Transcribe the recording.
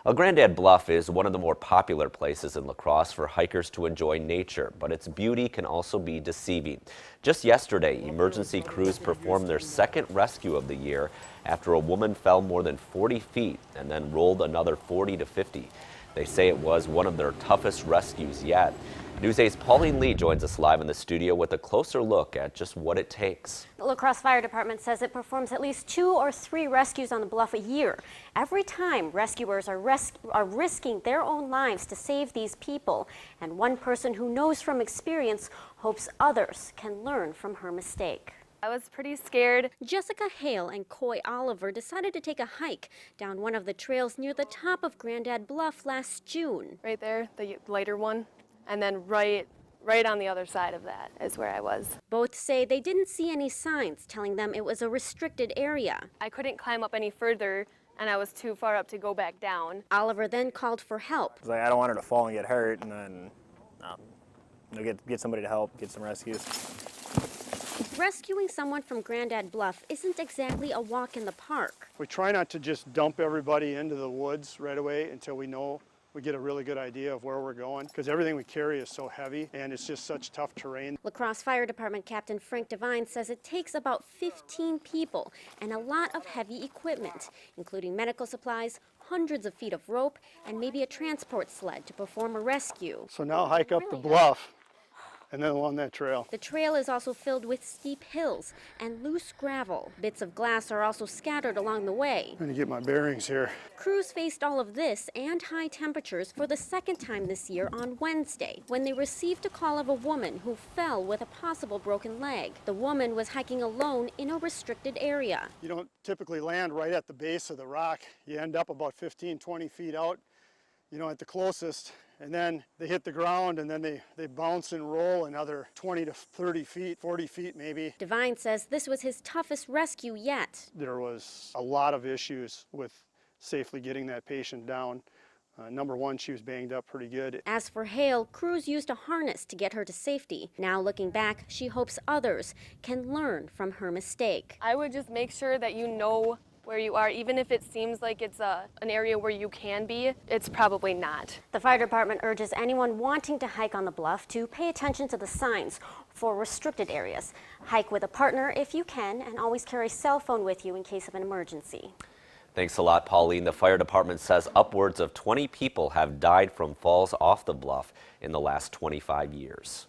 Well, Grandad Bluff is one of the more popular places in La Crosse for hikers to enjoy nature, but its beauty can also be deceiving. Just yesterday, emergency crews performed their second rescue of the year after a woman fell more than 40 feet and then rolled another 40 to 50. They say it was one of their toughest rescues yet. News 8's Pauline Lee joins us live in the studio with a closer look at just what it takes. The La Crosse Fire Department says it performs at least 2 or 3 rescues on the bluff a year. Every time, rescuers are risking their own lives to save these people. And one person who knows from experience hopes others can learn from her mistake. I was pretty scared. Jessica Hale and Coy Oliver decided to take a hike down one of the trails near the top of Grandad Bluff last June. Right there, the lighter one. And then right on the other side of that is where I was. Both say they didn't see any signs telling them it was a restricted area. I couldn't climb up any further, and I was too far up to go back down. Oliver then called for help. I don't want her to fall and get hurt, and then get somebody to help, get some rescues. Rescuing someone from Grandad Bluff isn't exactly a walk in the park. We try not to just dump everybody into the woods right away until we get a really good idea of where we're going, because everything we carry is so heavy and it's just such tough terrain. La Crosse Fire Department Captain Frank Devine says it takes about 15 people and a lot of heavy equipment, including medical supplies, hundreds of feet of rope, and maybe a transport sled to perform a rescue. So now hike up the bluff and then along that trail. The trail is also filled with steep hills and loose gravel. Bits of glass are also scattered along the way. I'm going to get my bearings here. Crews faced all of this and high temperatures for the second time this year on Wednesday, when they received a call of a woman who fell with a possible broken leg. The woman was hiking alone in a restricted area. You don't typically land right at the base of the rock. You end up about 15, 20 feet out, at the closest. And then they hit the ground, and then they bounce and roll another 20 to 30 feet, 40 feet maybe. Devine says this was his toughest rescue yet. There was a lot of issues with safely getting that patient down. Number one, she was banged up pretty good. As for Hale, crews used a harness to get her to safety. Now looking back, she hopes others can learn from her mistake. I would just make sure that you know where you are, even if it seems like it's an area where you can be, it's probably not. The fire department urges anyone wanting to hike on the bluff to pay attention to the signs for restricted areas. Hike with a partner if you can, and always carry a cell phone with you in case of an emergency. Thanks a lot, Pauline. The fire department says upwards of 20 people have died from falls off the bluff in the last 25 years.